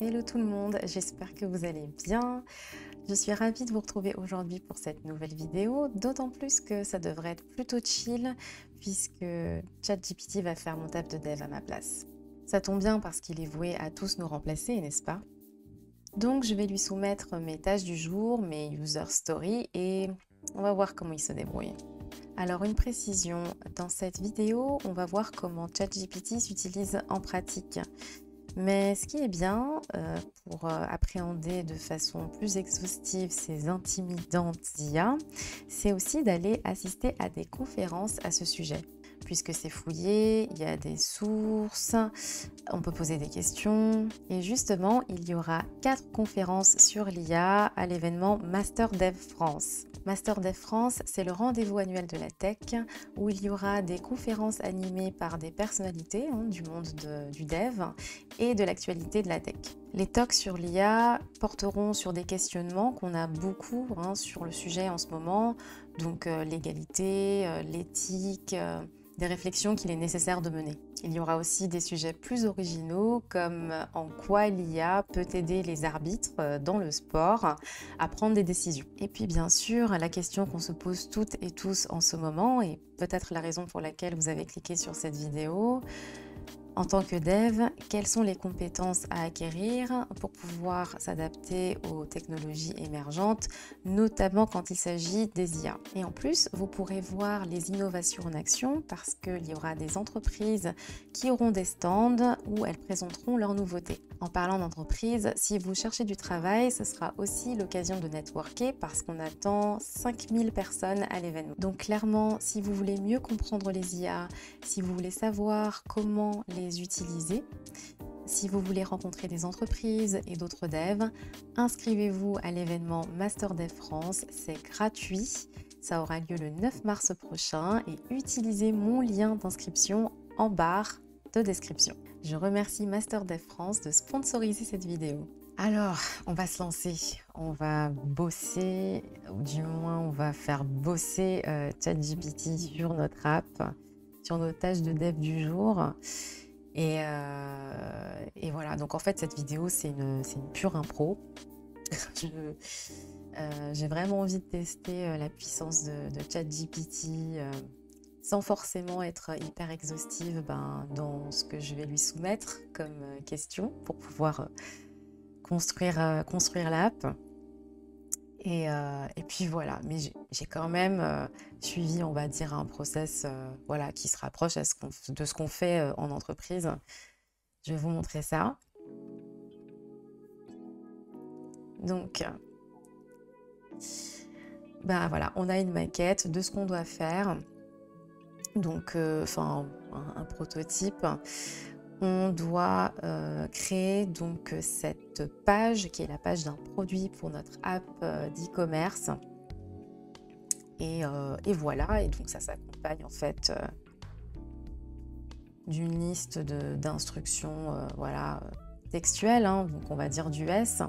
Hello tout le monde, j'espère que vous allez bien. Je suis ravie de vous retrouver aujourd'hui pour cette nouvelle vidéo, d'autant plus que ça devrait être plutôt chill puisque ChatGPT va faire mon taf de dev à ma place. Ça tombe bien parce qu'il est voué à tous nous remplacer, n'est-ce pas? Donc je vais lui soumettre mes tâches du jour, mes user stories et on va voir comment il se débrouille. Alors une précision, dans cette vidéo, on va voir comment ChatGPT s'utilise en pratique. Mais ce qui est bien pour appréhender de façon plus exhaustive ces intimidantes IA, c'est aussi d'aller assister à des conférences à ce sujet. Puisque c'est fouillé, il y a des sources, on peut poser des questions. Et justement, il y aura 4 conférences sur l'IA à l'événement Master Dev France. Master Dev France, c'est le rendez-vous annuel de la tech où il y aura des conférences animées par des personnalités du monde du dev et de l'actualité de la tech. Les talks sur l'IA porteront sur des questionnements qu'on a beaucoup sur le sujet en ce moment, donc l'égalité, l'éthique, des réflexions qu'il est nécessaire de mener. Il y aura aussi des sujets plus originaux comme en quoi l'IA peut aider les arbitres dans le sport à prendre des décisions. Et puis bien sûr, la question qu'on se pose toutes et tous en ce moment, et peut-être la raison pour laquelle vous avez cliqué sur cette vidéo, en tant que dev, quelles sont les compétences à acquérir pour pouvoir s'adapter aux technologies émergentes, notamment quand il s'agit des IA. Et en plus, vous pourrez voir les innovations en action parce qu'il y aura des entreprises qui auront des stands où elles présenteront leurs nouveautés. En parlant d'entreprise, si vous cherchez du travail, ce sera aussi l'occasion de networker parce qu'on attend 5000 personnes à l'événement. Donc clairement, si vous voulez mieux comprendre les IA, si vous voulez savoir comment les utiliser, si vous voulez rencontrer des entreprises et d'autres devs, inscrivez-vous à l'événement Master Dev France, c'est gratuit. Ça aura lieu le 9 mars prochain et utilisez mon lien d'inscription en barre de description. Je remercie Master Dev France de sponsoriser cette vidéo. Alors, on va se lancer, on va bosser, ou du moins on va faire bosser ChatGPT sur notre app, sur nos tâches de dev du jour. Et voilà, donc en fait cette vidéo c'est une pure impro. J'ai vraiment envie de tester la puissance de ChatGPT sans forcément être hyper exhaustive dans ce que je vais lui soumettre comme question pour pouvoir construire l'app. Et puis voilà, mais j'ai quand même suivi, on va dire, un process voilà, qui se rapproche de ce qu'on fait en entreprise. Je vais vous montrer ça. Donc, voilà, on a une maquette de ce qu'on doit faire. Donc, un prototype. On doit créer donc cette page qui est la page d'un produit pour notre app d'e-commerce. Et voilà, et donc ça s'accompagne en fait d'une liste d'instructions textuelles, donc on va dire du S.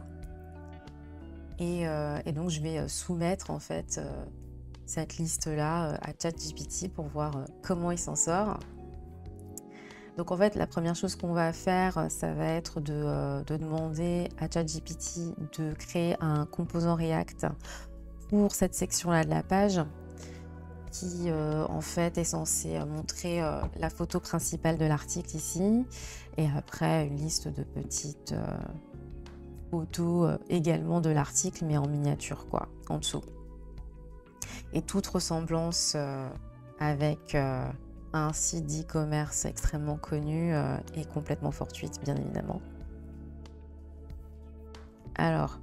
Et donc je vais soumettre en fait cette liste-là à ChatGPT pour voir comment il s'en sort. Donc en fait, la première chose qu'on va faire, ça va être de demander à ChatGPT de créer un composant React pour cette section-là de la page qui en fait est censé montrer la photo principale de l'article ici et après une liste de petites photos également de l'article mais en miniature quoi, en dessous. Et toute ressemblance avec un site d'e-commerce extrêmement connu est complètement fortuite, bien évidemment. Alors,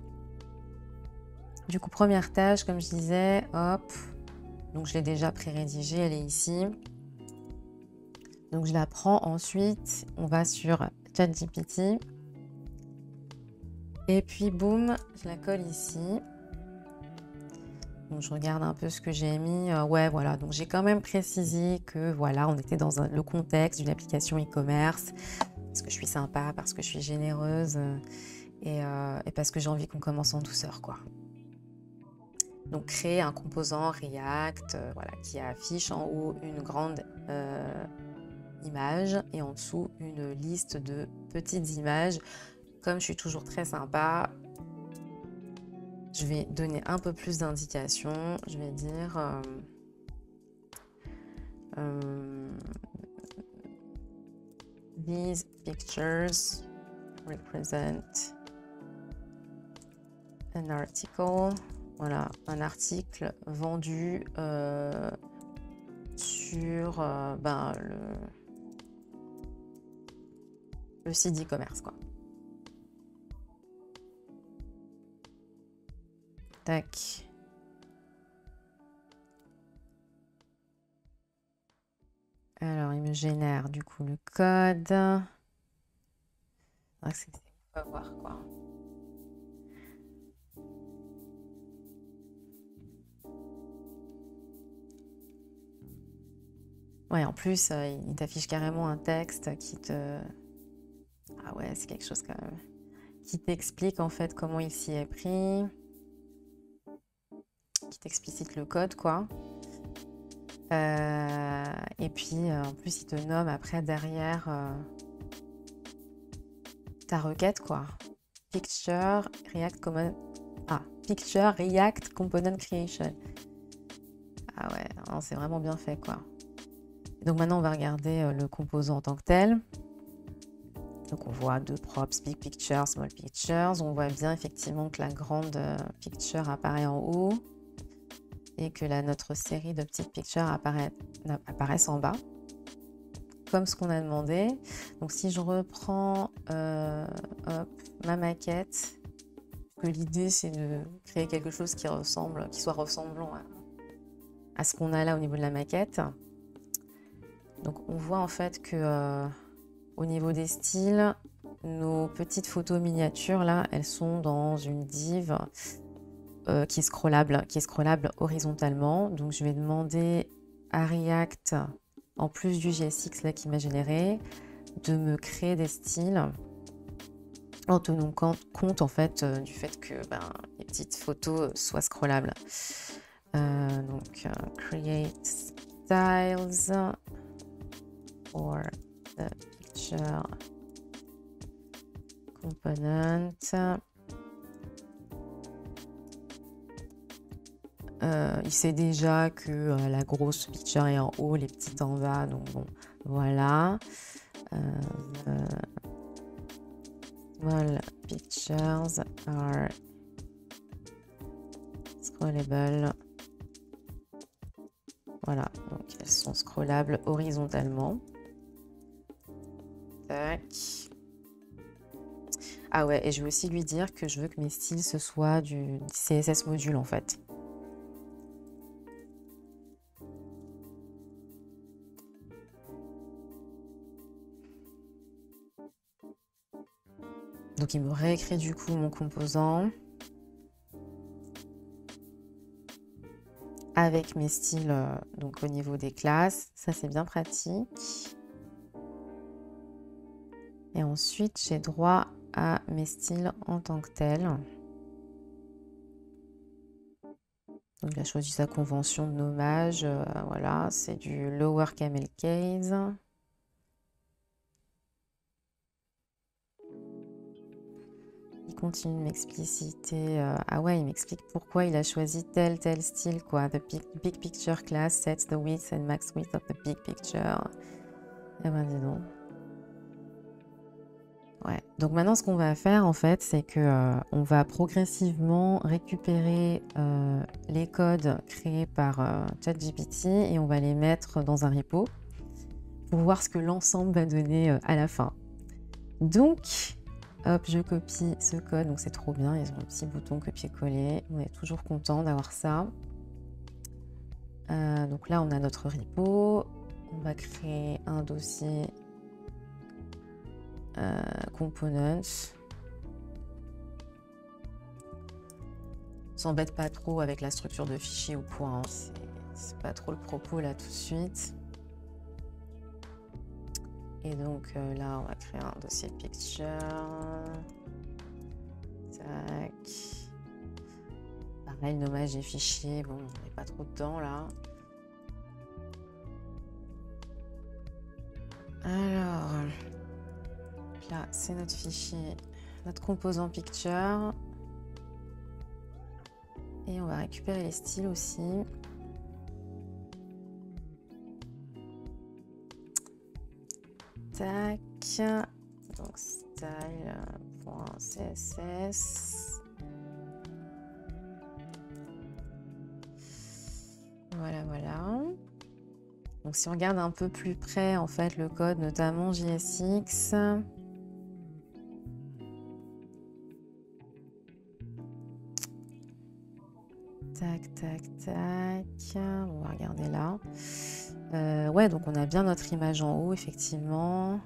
du coup, première tâche, comme je disais, hop, donc je l'ai déjà pré-rédigée, elle est ici. Donc je la prends ensuite, on va sur ChatGPT. Et puis boum, je la colle ici. Donc je regarde un peu ce que j'ai mis. Ouais, voilà. Donc j'ai quand même précisé que voilà, on était dans le contexte d'une application e-commerce, parce que je suis sympa, parce que je suis généreuse et parce que j'ai envie qu'on commence en douceur, quoi. Donc créer un composant React, voilà, qui affiche en haut une grande image et en dessous une liste de petites images comme je suis toujours très sympa, je vais donner un peu plus d'indications. Je vais dire these pictures represent an article. Voilà, un article vendu sur le site d'e-commerce, quoi. Tac. Alors, il me génère du coup le code. Ah, on va voir quoi. Ouais, en plus, il t'affiche carrément un texte qui te... Ah ouais, c'est quelque chose quand même. Qui t'explique en fait comment il s'y est pris. Qui t'explicite le code, quoi. Et puis, en plus, il te nomme après derrière ta requête, quoi. Picture React Component Creation. Ah ouais, c'est vraiment bien fait, quoi. Et donc maintenant, on va regarder le composant en tant que tel. Donc on voit deux props, big picture, small pictures. On voit bien effectivement que la grande picture apparaît en haut et que notre série de petites pictures apparaissent en bas, comme ce qu'on a demandé. Donc si je reprends ma maquette, que l'idée c'est de créer quelque chose qui soit ressemblant à ce qu'on a là au niveau de la maquette. Donc on voit en fait que au niveau des styles, nos petites photos miniatures là, elles sont dans une div qui est scrollable horizontalement. Donc je vais demander à React, en plus du GSX là qui m'a généré, de me créer des styles en tenant compte en fait du fait que les petites photos soient scrollables. Donc create styles for the picture component. Il sait déjà que la grosse picture est en haut, les petites en bas, donc bon, voilà. Small pictures are scrollable. Voilà, donc elles sont scrollables horizontalement. Tac. Ah ouais, et je vais aussi lui dire que je veux que mes styles ce soit du CSS module en fait. Donc il me réécrit du coup mon composant avec mes styles donc au niveau des classes. Ça c'est bien pratique. Et ensuite j'ai droit à mes styles en tant que tels. Donc il a choisi sa convention de nommage. Voilà, c'est du lower camel case. Il continue de m'expliciter. Ah ouais, il m'explique pourquoi il a choisi tel style, quoi. The big picture class sets the width and max width of the big picture. Eh ben dis donc. Ouais. Donc maintenant, ce qu'on va faire, en fait, c'est que on va progressivement récupérer les codes créés par ChatGPT et on va les mettre dans un repo pour voir ce que l'ensemble va donner à la fin. Donc, hop, je copie ce code. Donc c'est trop bien. Ils ont un petit bouton copier-coller. On est toujours content d'avoir ça. Donc là, on a notre repo. On va créer un dossier components. On s'embête pas trop avec la structure de fichier au point. Hein. C'est pas trop le propos là tout de suite. Et donc là, on va créer un dossier picture. Tac. Pareil, nommage des fichiers. Bon, on n'est pas trop dedans là. Alors, là, c'est notre fichier notre composant picture. Et on va récupérer les styles aussi. Tac. Donc style.css. Voilà, voilà. Donc si on regarde un peu plus près, en fait, le code, notamment JSX. Tac, tac, tac. On va regarder là. Ouais, donc on a bien notre image en haut, effectivement.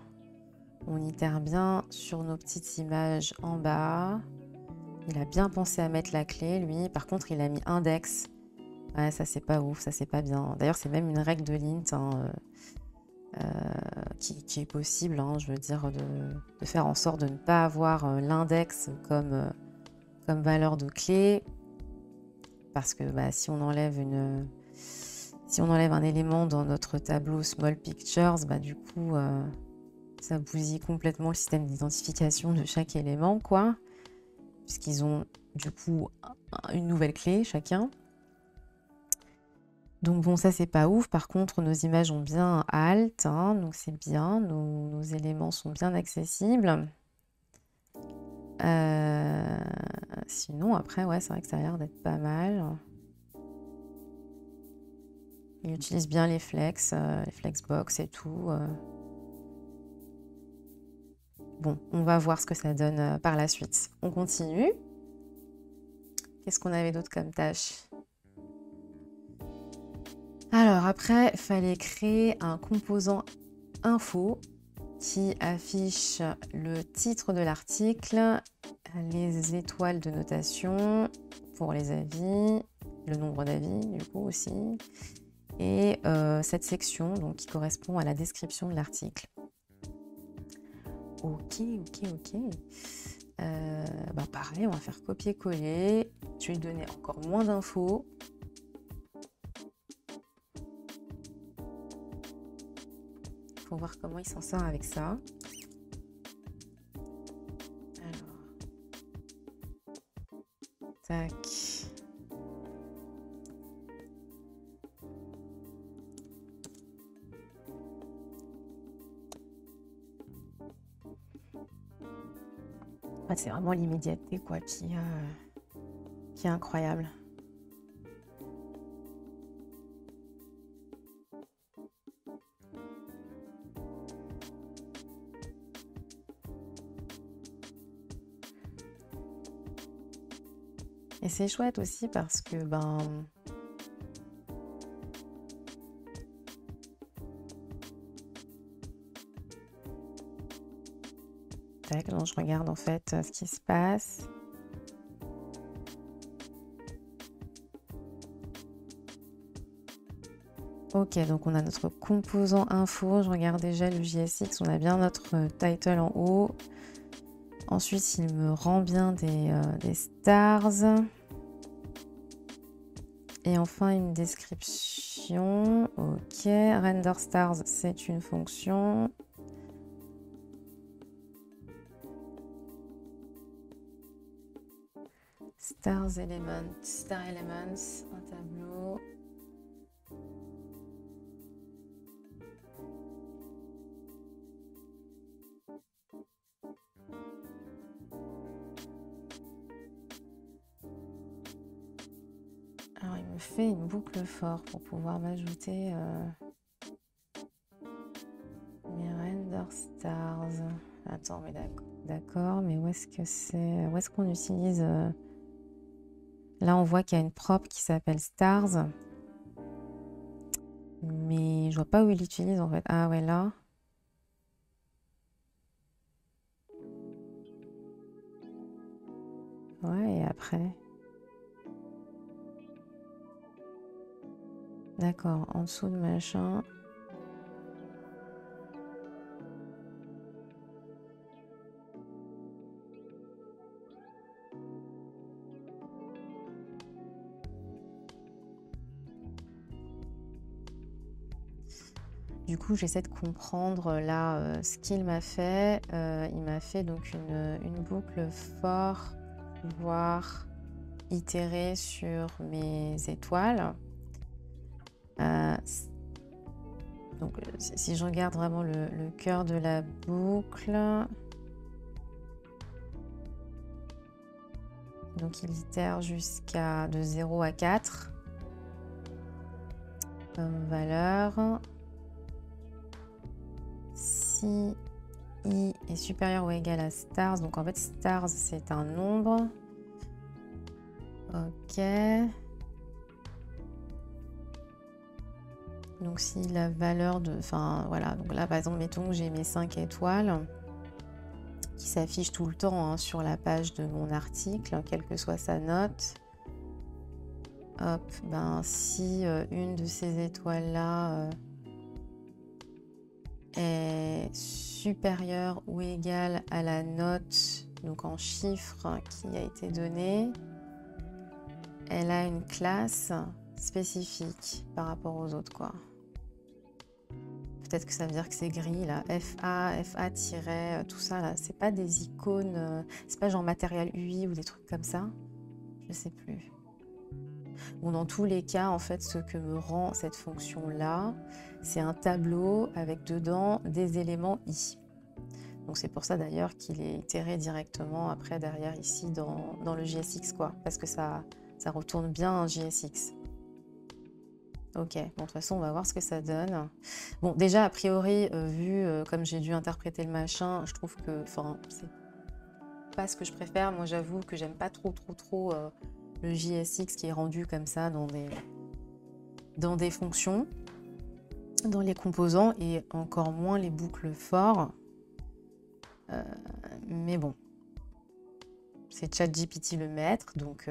On itère bien sur nos petites images en bas. Il a bien pensé à mettre la clé, lui. Par contre, il a mis index. Ouais, ça, c'est pas ouf, ça, c'est pas bien. D'ailleurs, c'est même une règle de l'int hein, qui est possible, hein, je veux dire, de faire en sorte de ne pas avoir l'index comme valeur de clé. Parce que bah, si on enlève un élément dans notre tableau Small Pictures, bah, du coup, ça bousille complètement le système d'identification de chaque élément, quoi. Puisqu'ils ont du coup une nouvelle clé chacun. Donc bon, ça, c'est pas ouf. Par contre, nos images ont bien alt, hein, donc c'est bien. Nos éléments sont bien accessibles. Sinon, après, ouais, c'est vrai que ça a l'air d'être pas mal. Il utilise bien les flexbox et tout. Bon, on va voir ce que ça donne par la suite. On continue. Qu'est-ce qu'on avait d'autre comme tâche? Alors après, il fallait créer un composant info qui affiche le titre de l'article, les étoiles de notation pour les avis, le nombre d'avis du coup aussi, et cette section donc, qui correspond à la description de l'article. Ok. Bah pareil, on va faire copier-coller. Je vais lui donner encore moins d'infos. Faut voir comment il s'en sort avec ça. Alors, tac. C'est vraiment l'immédiateté quoi qui est incroyable. Et c'est chouette aussi parce que tac, non, je regarde en fait ce qui se passe. Ok, donc on a notre composant info. Je regarde déjà le JSX. On a bien notre title en haut. Ensuite, il me rend bien des stars. Et enfin, une description. Ok, render stars, c'est une fonction. Star elements, un tableau. Alors, il me fait une boucle for pour pouvoir m'ajouter mes render stars. Attends, mais d'accord, mais où est-ce que c'est? Où est-ce qu'on utilise Là, on voit qu'il y a une prop qui s'appelle stars. Mais je vois pas où il l'utilise en fait. Ah ouais, là. Ouais, et après. D'accord, en dessous de machin. Du coup, j'essaie de comprendre là ce qu'il m'a fait. Il m'a fait donc une boucle for pouvoir itérer sur mes étoiles. Donc, si je regarde vraiment le cœur de la boucle, donc il itère jusqu'à de 0 à 4 comme valeur. Si i est supérieur ou égal à stars, donc en fait stars c'est un nombre. Ok. Donc si la valeur de... Enfin voilà, donc là par exemple mettons que j'ai mes 5 étoiles qui s'affichent tout le temps hein, sur la page de mon article, quelle que soit sa note. Hop, ben si une de ces étoiles là est supérieure ou égale à la note, donc en chiffres qui a été donnée, elle a une classe spécifique par rapport aux autres quoi. Peut-être que ça veut dire que c'est gris là, FA, tout ça là, c'est pas des icônes, c'est pas genre matériel UI ou des trucs comme ça, je sais plus. Bon, dans tous les cas, en fait, ce que me rend cette fonction-là, c'est un tableau avec dedans des éléments i. Donc c'est pour ça d'ailleurs qu'il est itéré directement après derrière ici dans le JSX quoi, parce que ça retourne bien un JSX. Ok, bon, de toute façon, on va voir ce que ça donne. Bon, déjà, a priori, vu comme j'ai dû interpréter le machin, je trouve que, enfin, c'est pas ce que je préfère. Moi, j'avoue que j'aime pas trop le JSX qui est rendu comme ça dans des fonctions, dans les composants, et encore moins les boucles for. Mais bon, c'est ChatGPT le maître, donc...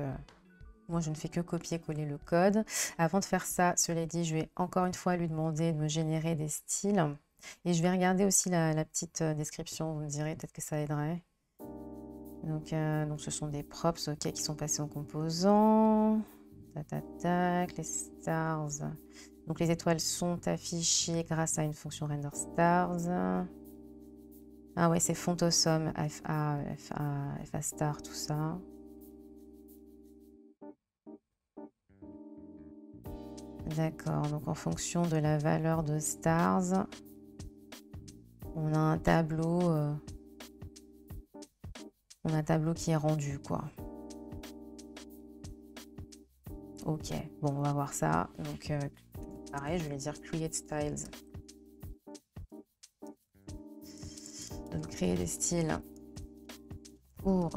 moi, je ne fais que copier-coller le code. Avant de faire ça, cela dit, je vais encore une fois lui demander de me générer des styles. Et je vais regarder aussi la petite description, vous me direz, peut-être que ça aiderait. Donc, ce sont des props ok, qui sont passés en composants. Tac, les stars. Donc, les étoiles sont affichées grâce à une fonction render stars. Ah ouais, c'est font awesome, FA star, tout ça. D'accord, donc en fonction de la valeur de stars, on a un tableau, qui est rendu, quoi. Ok, bon, on va voir ça. Donc, pareil, je vais dire create styles. Donc, créer des styles pour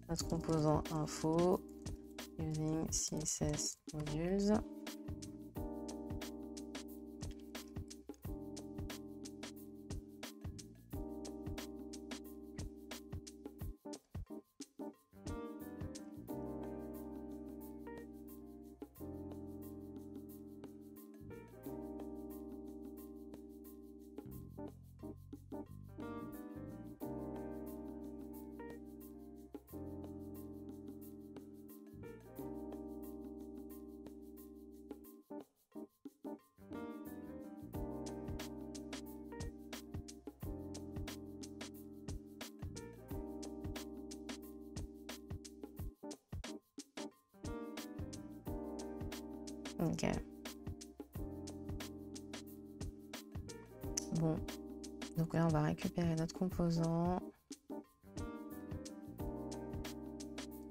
notre composant info using CSS modules. Ok. Bon. Donc là, on va récupérer notre composant.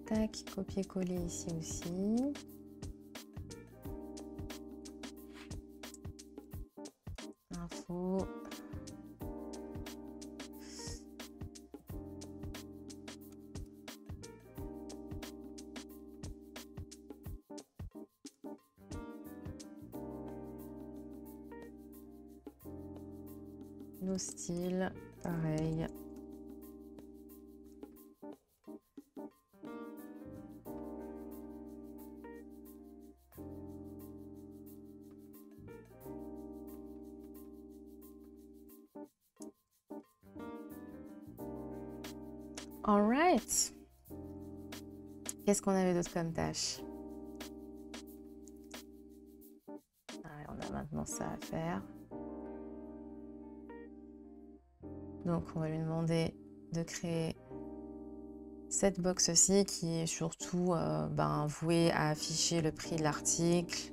Tac, copier-coller ici aussi. Info. Nos styles, pareil. All right. Qu'est-ce qu'on avait d'autre comme tâche? On a maintenant ça à faire. Donc on va lui demander de créer cette box-ci qui est surtout vouée à afficher le prix de l'article,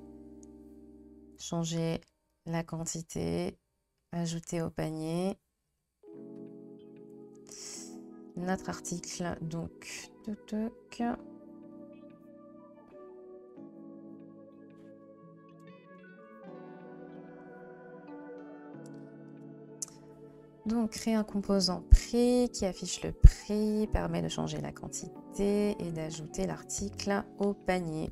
changer la quantité, ajouter au panier. Notre article, donc, donc, créer un composant prix qui affiche le prix, permet de changer la quantité et d'ajouter l'article au panier.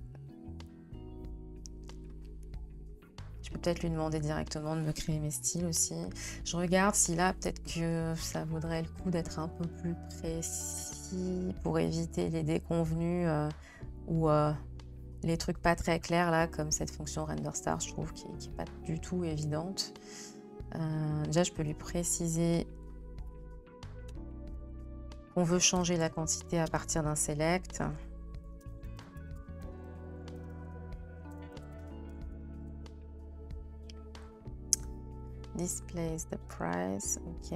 Je peux peut-être lui demander directement de me créer mes styles aussi. Je regarde si là, peut-être que ça vaudrait le coup d'être un peu plus précis pour éviter les déconvenus ou les trucs pas très clairs là, comme cette fonction render star, je trouve qui n'est pas du tout évidente. Déjà, je peux lui préciser qu'on veut changer la quantité à partir d'un select. Displays the price, ok.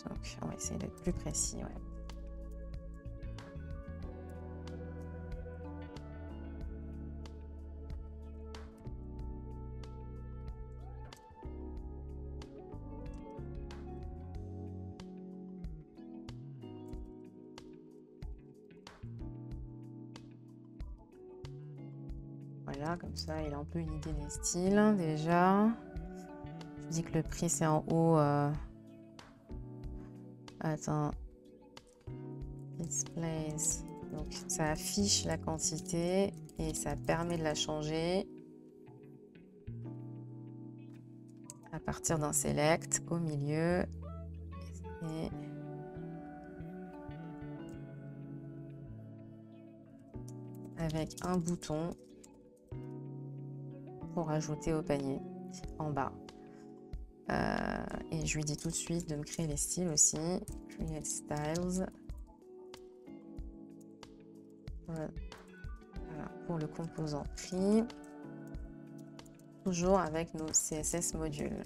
Donc, on va essayer d'être plus précis, ouais. Voilà, comme ça, il a un peu une idée des styles déjà. Je dis que le prix, c'est en haut. Attends. Displays. Donc, ça affiche la quantité et ça permet de la changer à partir d'un select au milieu. Et avec un bouton pour ajouter au panier en bas. Et je lui dis tout de suite de me créer les styles aussi. Create styles. Voilà, pour le composant prix. Toujours avec nos CSS modules.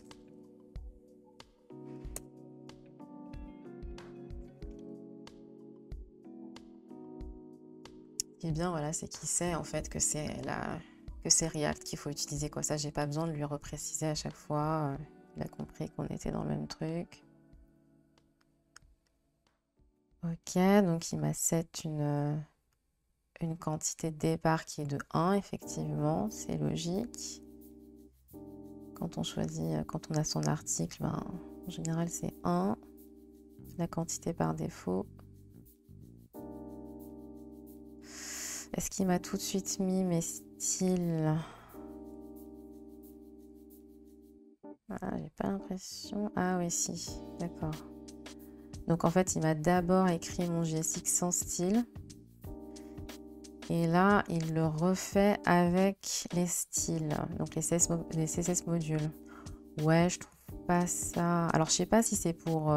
Ce qui est bien, voilà, c'est qu'il sait en fait que c'est React qu'il faut utiliser, quoi. Ça, j'ai pas besoin de lui repréciser à chaque fois. Il a compris qu'on était dans le même truc. Ok, donc il m'a set une quantité de départ qui est de 1, effectivement, c'est logique. Quand on choisit, quand on a son article, en général c'est 1, la quantité par défaut. Est-ce qu'il m'a tout de suite mis mes styles? J'ai pas l'impression. Ah oui, si, d'accord. Donc en fait, il m'a d'abord écrit mon JSX sans style. Et là, il le refait avec les styles, donc les CSS modules. Ouais, je trouve pas ça. Alors, je sais pas si c'est pour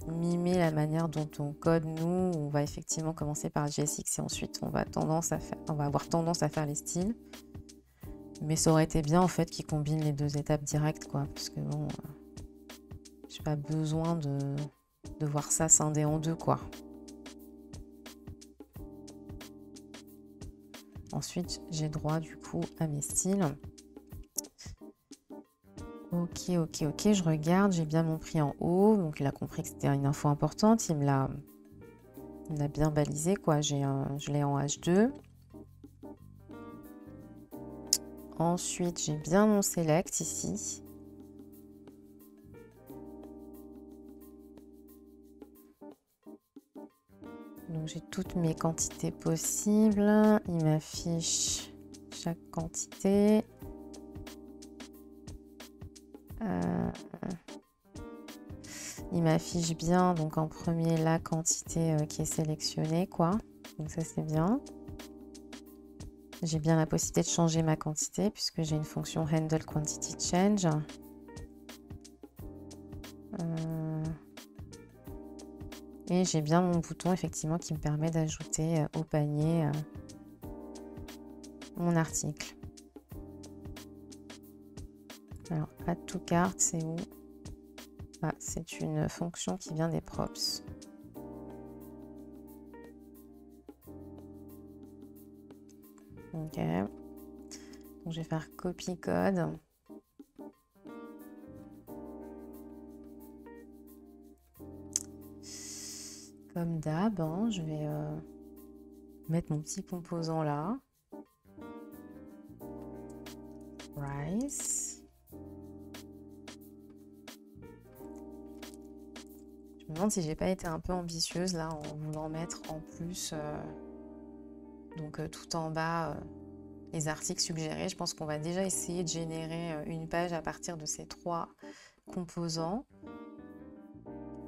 mimer la manière dont on code nous. On va effectivement commencer par JSX et ensuite on va avoir tendance à faire les styles. Mais ça aurait été bien en fait qu'il combine les deux étapes directes, quoi. Parce que bon, j'ai pas besoin de voir ça scindé en deux, quoi. Ensuite, j'ai droit du coup à mes styles. Ok, je regarde, j'ai bien mon prix en haut. Donc il a compris que c'était une info importante. Il me l'a bien balisé, quoi. Je l'ai en H2. Ensuite, j'ai bien mon select ici. Donc j'ai toutes mes quantités possibles. Il m'affiche chaque quantité. Il m'affiche bien, donc en premier, la quantité qui est sélectionnée, quoi. Donc ça, c'est bien. J'ai bien la possibilité de changer ma quantité puisque j'ai une fonction handle quantity change. Et j'ai bien mon bouton effectivement qui me permet d'ajouter au panier mon article. Alors, add to cart, c'est où? Ah, c'est une fonction qui vient des props. Ok. Donc, je vais faire copy code. Comme d'hab, hein, je vais mettre mon petit composant là. Price. Je me demande si j'ai pas été un peu ambitieuse là en voulant mettre en plus donc tout en bas les articles suggérés. Je pense qu'on va déjà essayer de générer une page à partir de ces 3 composants.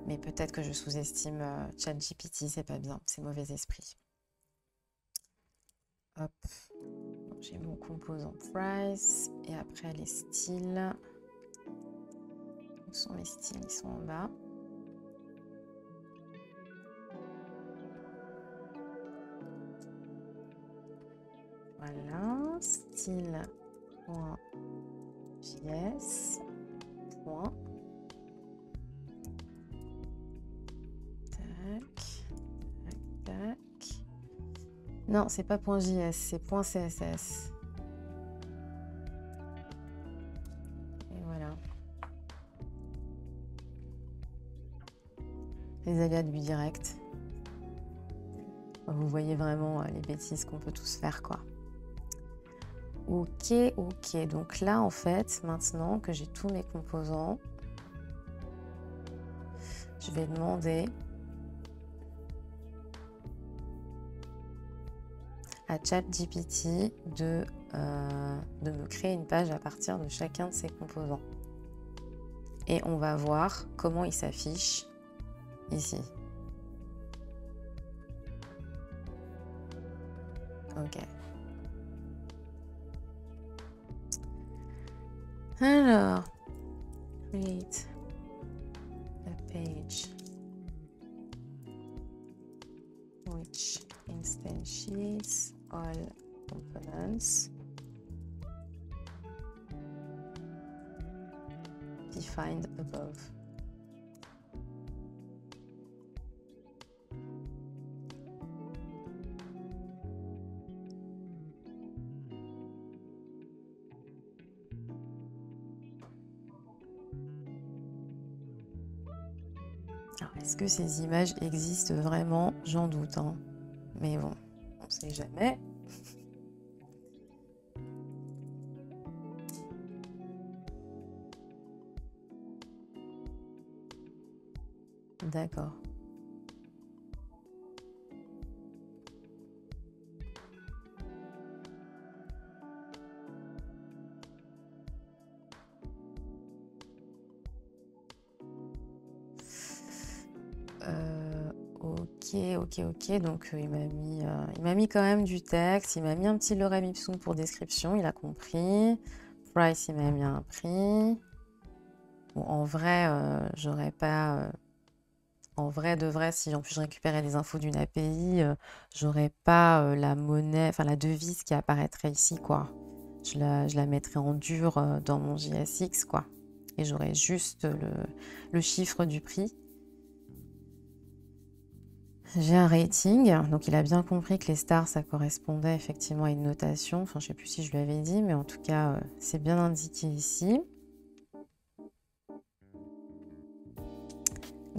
Mais peut-être que je sous-estime ChatGPT, c'est pas bien, c'est mauvais esprit. Hop, j'ai mon composant price et après les styles. Où sont mes styles? Ils sont en bas. Voilà, style.js. Tac. Non, c'est pas .js, c'est .css. Et voilà. Les aléas du direct. Vous voyez vraiment les bêtises qu'on peut tous faire, quoi. Ok. Donc là, en fait, maintenant que j'ai tous mes composants, je vais demander à ChatGPT de me créer une page à partir de chacun de ces composants. Et on va voir comment il s'affiche ici. Ok. Alors, create a page which instantiates all components defined above. Est-ce que ces images existent vraiment? J'en doute, hein. Mais bon, on ne sait jamais. D'accord. Ok. Donc il m'a mis quand même du texte. Il m'a mis un petit lorem ipsum pour description. Il a compris. Price, il m'a mis un prix. Bon, en vrai, j'aurais pas. En vrai de vrai, si en plus je récupérais des infos d'une API, j'aurais pas la monnaie, enfin la devise qui apparaîtrait ici, quoi. Je la mettrais en dur dans mon JSX, quoi. Et j'aurais juste le chiffre du prix. J'ai un rating, donc il a bien compris que les stars, ça correspondait effectivement à une notation. Enfin, je sais plus si je lui avais dit, mais en tout cas, c'est bien indiqué ici.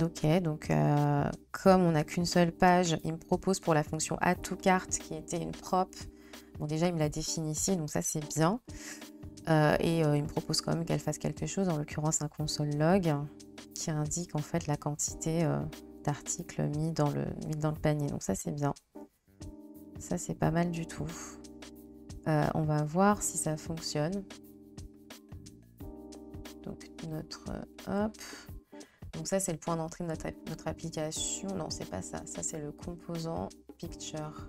Ok, donc comme on n'a qu'une seule page, il me propose pour la fonction add to cart, qui était une prop. Bon, déjà, il me l'a défini ici, donc ça, c'est bien. Et il me propose quand même qu'elle fasse quelque chose, en l'occurrence un console log, qui indique en fait la quantité d'articles mis dans le panier. Donc ça, c'est bien. Ça, c'est pas mal du tout. On va voir si ça fonctionne. Donc hop. Donc ça, c'est le point d'entrée de notre application. Non, c'est pas ça. Ça, c'est le composant picture.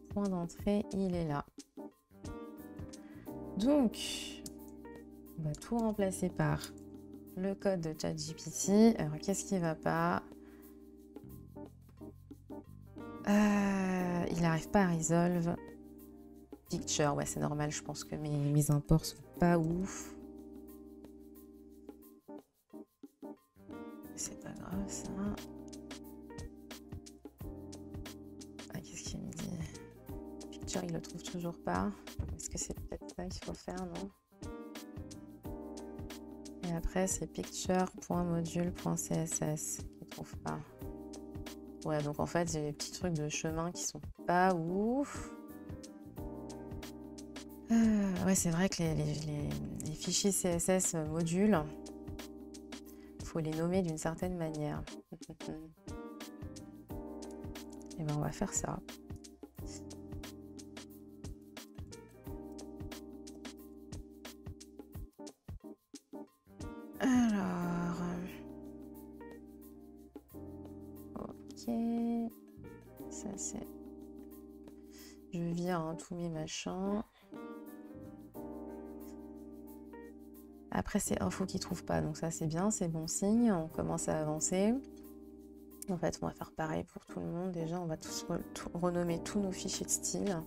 Point d'entrée, il est là. Donc, on va tout remplacer par le code de ChatGPT. Alors, qu'est-ce qui va pas? Il n'arrive pas à résolve. Picture, ouais, c'est normal. Je pense que mes imports sont pas ouf. C'est pas grave, ça. Ah, qu'est-ce qu'il me dit? Picture, il le trouve toujours pas. Est-ce que c'est peut-être ça qu'il faut faire, non? Et après, c'est picture.module.css qu'il trouve pas. Ouais, donc en fait, j'ai des petits trucs de chemin qui sont pas ouf. Ouais, c'est vrai que les fichiers CSS modules, il faut les nommer d'une certaine manière. Et ben, on va faire ça. Alors, ok, ça c'est, je vire hein, tous mes machins. Après c'est info qui trouve pas, donc ça c'est bien, c'est bon signe, on commence à avancer. En fait on va faire pareil pour tout le monde, déjà on va tous renommer tous nos fichiers de style.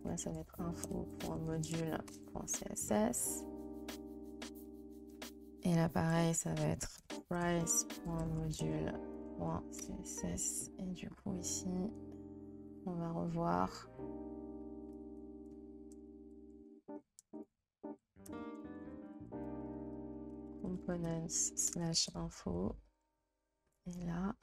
Là ça va être info.module.css. Et là pareil ça va être price.module.css. Et du coup ici on va revoir components/info. Et là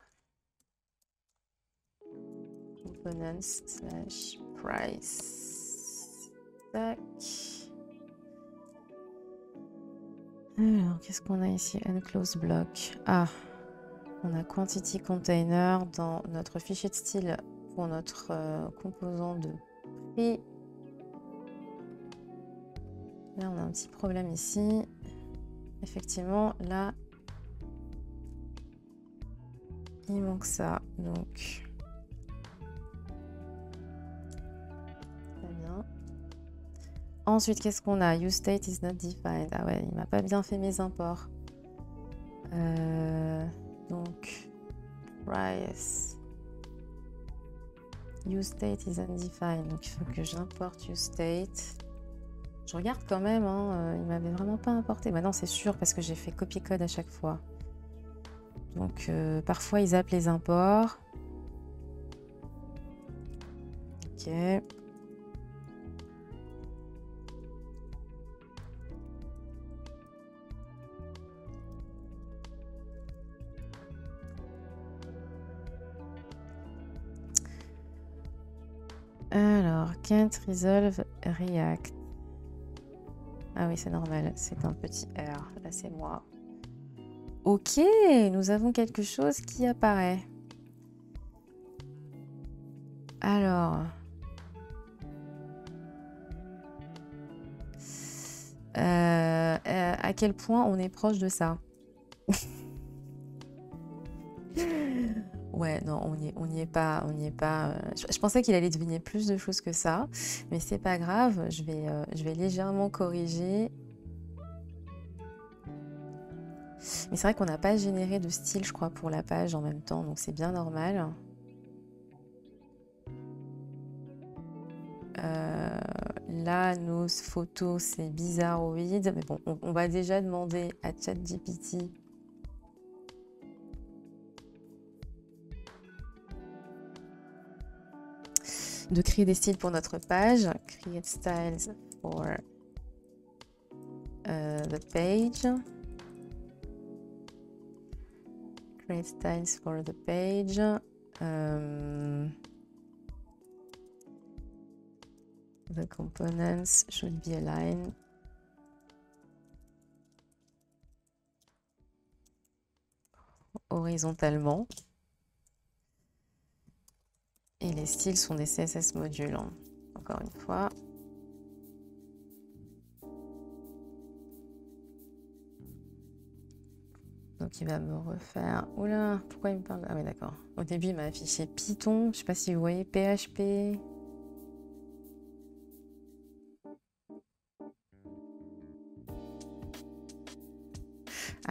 components/price. Tac. Alors, qu'est-ce qu'on a ici? Unclose block. Ah, on a quantity container dans notre fichier de style pour notre composant de prix. Là, on a un petit problème ici. Effectivement, là, il manque ça. Donc, très bien. Ensuite, qu'est-ce qu'on a? UseState is not defined. Ah ouais, il m'a pas bien fait mes imports. Donc, price. UseState is undefined. Donc, il faut que j'importe UseState. Je regarde quand même, hein, il m'avait vraiment pas importé. Maintenant, c'est sûr parce que j'ai fait copier-code à chaque fois. Donc, parfois, ils zappent les imports. Ok. Alors, can't resolve React. Ah oui, c'est normal, c'est un petit R. Là, c'est moi. Ok, nous avons quelque chose qui apparaît. Alors... à quel point on est proche de ça? Ouais, non, on n'y est pas, on n'y est pas. Je pensais qu'il allait deviner plus de choses que ça, mais c'est pas grave. Je vais légèrement corriger. Mais c'est vrai qu'on n'a pas généré de style, je crois, pour la page en même temps, donc c'est bien normal. Là, nos photos, c'est bizarroïde, mais bon, on va déjà demander à ChatGPT de créer des styles pour notre page. Create styles for the page. Create styles for the page. The components should be aligned. Horizontalement. Et les styles sont des CSS modules. Encore une fois. Donc il va me refaire... Oula, pourquoi il me parle... Ah oui, d'accord. Au début, il m'a affiché Python. Je ne sais pas si vous voyez PHP.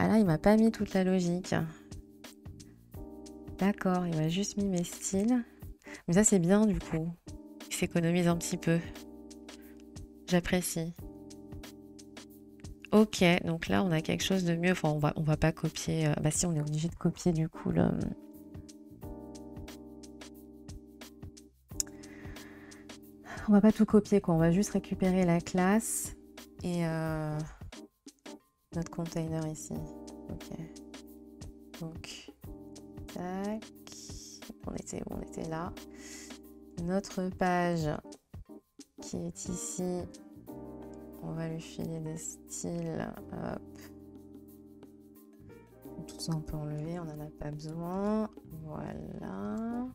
Ah là, il m'a pas mis toute la logique. D'accord, il m'a juste mis mes styles. Mais ça, c'est bien du coup. Il s'économise un petit peu. J'apprécie. Ok, donc là, on a quelque chose de mieux. Enfin, on va pas copier. Bah si, on est obligé de copier du coup le... On va pas tout copier, quoi. On va juste récupérer la classe et notre container ici. Ok. Donc, tac. On était où? On était là. Notre page qui est ici. On va lui filer des styles. Hop. Tout ça, on peut enlever. On n'en a pas besoin. Voilà.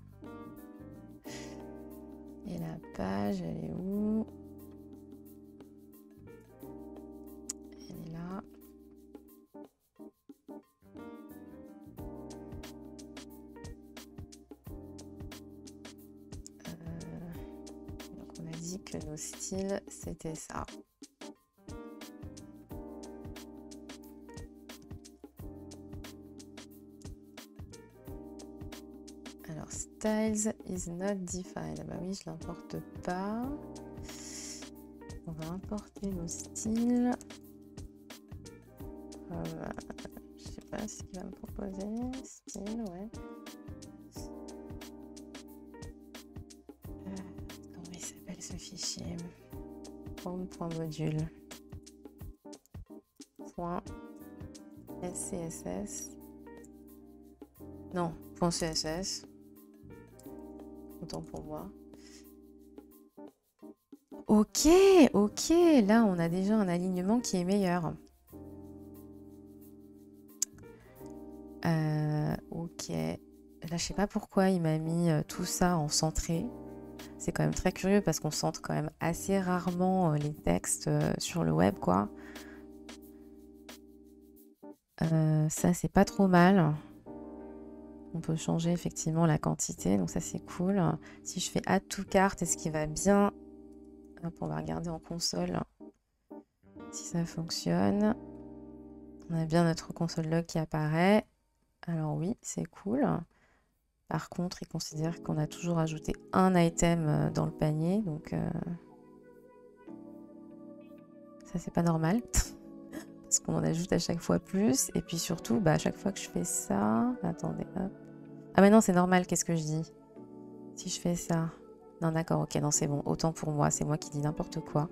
Et la page, elle est où? Elle est là. Donc on a dit que nos styles, c'était ça. Alors, styles is not defined. Ah bah oui, je l'importe pas. On va importer nos styles. Je sais pas ce qu'il va me proposer. Style, ouais. Comment il s'appelle ce fichier? Home.module. .scss. Non, .css. Autant pour moi. Ok, ok. Là, on a déjà un alignement qui est meilleur. Ok. Là, je sais pas pourquoi il m'a mis tout ça en centré. C'est quand même très curieux parce qu'on centre quand même assez rarement les textes sur le web, quoi. Ça, c'est pas trop mal. On peut changer effectivement la quantité, donc ça, c'est cool. Si je fais Add to Cart, est-ce qu'il va bien... Hop, on va regarder en console si ça fonctionne. On a bien notre console log qui apparaît. Alors oui, c'est cool. Par contre, il considère qu'on a toujours ajouté un item dans le panier, donc ça, c'est pas normal. Parce qu'on en ajoute à chaque fois plus. Et puis surtout, bah, à chaque fois que je fais ça... Attendez, hop. Ah mais non, c'est normal, qu'est-ce que je dis? Si je fais ça... Non, d'accord, ok, non, c'est bon. Autant pour moi, c'est moi qui dis n'importe quoi.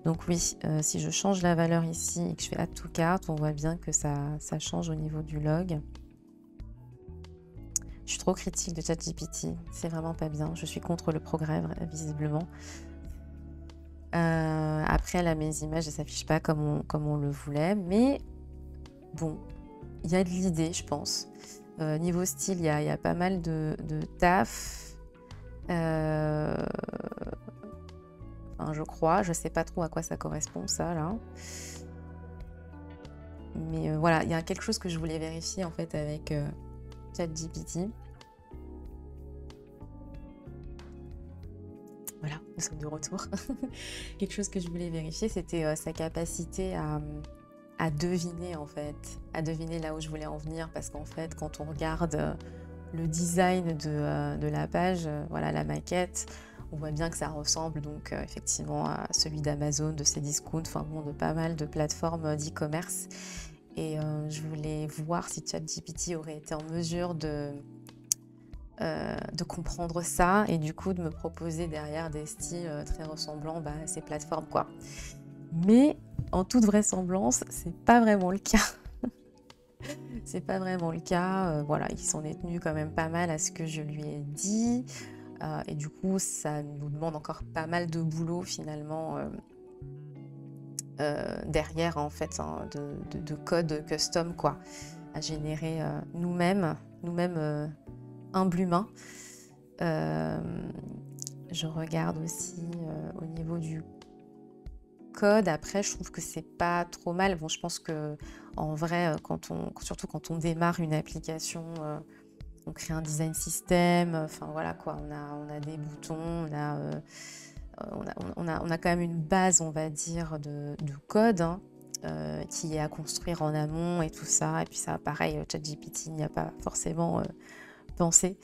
Donc oui, si je change la valeur ici et que je fais Add to Cart, on voit bien que ça change au niveau du log. Je suis trop critique de ChatGPT, c'est vraiment pas bien. Je suis contre le progrès, visiblement. Après, là, mes images ne s'affichent pas comme on le voulait, mais bon, il y a de l'idée, je pense. Niveau style, il y a pas mal de taf. Enfin, je crois, je sais pas trop à quoi ça correspond, ça, là. Mais voilà, il y a quelque chose que je voulais vérifier, en fait, avec ChatGPT. Voilà, nous sommes de retour. Quelque chose que je voulais vérifier, c'était sa capacité à deviner, en fait, à deviner là où je voulais en venir. Parce qu'en fait, quand on regarde le design de la page, voilà, la maquette, on voit bien que ça ressemble donc effectivement à celui d'Amazon, de Cdiscount, enfin bon, de pas mal de plateformes d'e-commerce. Et je voulais voir si ChatGPT aurait été en mesure de comprendre ça et du coup de me proposer derrière des styles très ressemblants à ces plateformes, quoi. Mais en toute vraisemblance, c'est pas vraiment le cas. C'est pas vraiment le cas. Voilà, il s'en est tenu quand même pas mal à ce que je lui ai dit. Et du coup, ça nous demande encore pas mal de boulot finalement derrière, en fait, hein, de code custom, quoi, à générer nous-mêmes humble humain. Je regarde aussi au niveau du code. Après, je trouve que c'est pas trop mal. Bon, je pense que en vrai, surtout quand on démarre une application, on crée un design system. Enfin voilà quoi, on a des boutons, on a quand même une base, on va dire, de code, hein. qui est à construire en amont et tout ça. Et puis ça, pareil, ChatGPT n'y a pas forcément pensé.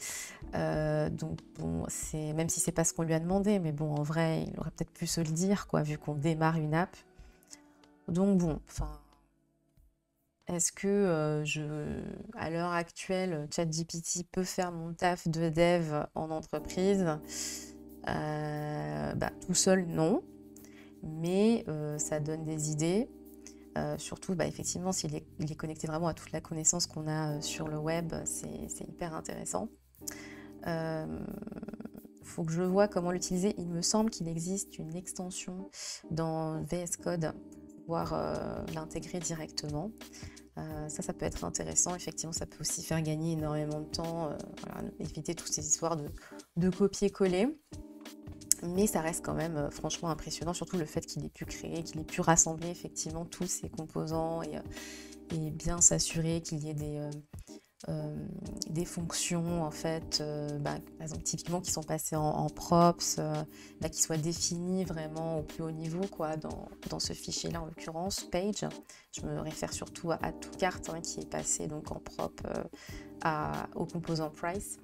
Donc bon, même si c'est pas ce qu'on lui a demandé, mais bon, en vrai, il aurait peut-être pu se le dire, quoi, vu qu'on démarre une app. Donc bon, enfin, est-ce que à l'heure actuelle, ChatGPT peut faire mon taf de dev en entreprise? Tout seul, non. Mais ça donne des idées. Surtout, effectivement, il est connecté vraiment à toute la connaissance qu'on a sur le web, c'est hyper intéressant. Faut que je vois comment l'utiliser. Il me semble qu'il existe une extension dans VS Code pour pouvoir l'intégrer directement. Ça peut être intéressant. Effectivement, ça peut aussi faire gagner énormément de temps, voilà, éviter toutes ces histoires de copier-coller. Mais ça reste quand même franchement impressionnant, surtout le fait qu'il ait pu créer, qu'il ait pu rassembler effectivement tous ses composants et bien s'assurer qu'il y ait des fonctions en fait, par exemple typiquement qui sont passées en props, qui soient définies vraiment au plus haut niveau, quoi, dans ce fichier-là en l'occurrence, page. Je me réfère surtout à ToCart, hein, qui est passé donc en prop au composant price.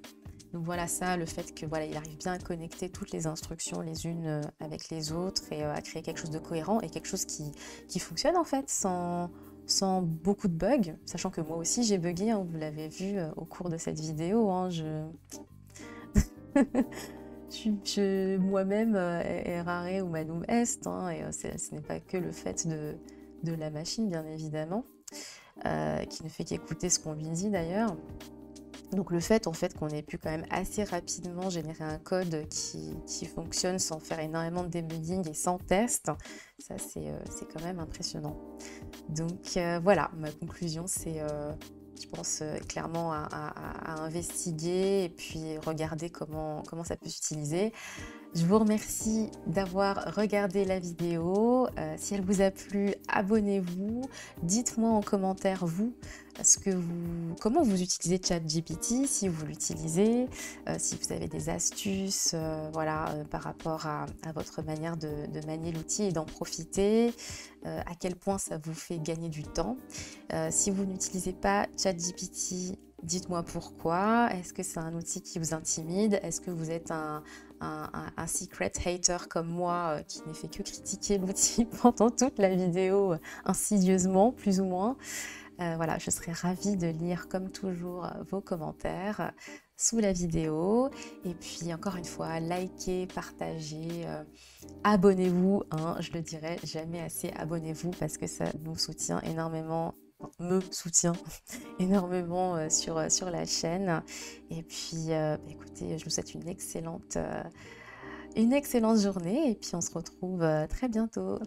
Donc voilà, ça, le fait que voilà, il arrive bien à connecter toutes les instructions les unes avec les autres et à créer quelque chose de cohérent et quelque chose qui fonctionne en fait sans beaucoup de bugs, sachant que moi aussi j'ai bugué, hein, vous l'avez vu au cours de cette vidéo, hein, moi-même errare humanum est, hein, et ce n'est pas que le fait de la machine bien évidemment, qui ne fait qu'écouter ce qu'on lui dit d'ailleurs. Donc le fait en fait qu'on ait pu quand même assez rapidement générer un code qui fonctionne sans faire énormément de debugging et sans test, ça c'est quand même impressionnant. Donc voilà, ma conclusion c'est je pense clairement à investiguer et puis regarder comment ça peut s'utiliser. Je vous remercie d'avoir regardé la vidéo. Si elle vous a plu, abonnez-vous. Dites-moi en commentaire, comment vous utilisez ChatGPT, si vous l'utilisez, si vous avez des astuces par rapport à votre manière de manier l'outil et d'en profiter, à quel point ça vous fait gagner du temps. Si vous n'utilisez pas ChatGPT, dites-moi pourquoi. Est-ce que c'est un outil qui vous intimide? Est-ce que vous êtes un secret hater comme moi qui n'est fait que critiquer l'outil pendant toute la vidéo insidieusement, plus ou moins? Voilà, je serais ravie de lire comme toujours vos commentaires sous la vidéo. Et puis encore une fois, likez, partagez, abonnez-vous, hein, je le dirai jamais assez, abonnez-vous parce que ça nous soutient énormément, me soutient énormément sur la chaîne. Et puis écoutez, je vous souhaite une excellente journée et puis on se retrouve très bientôt.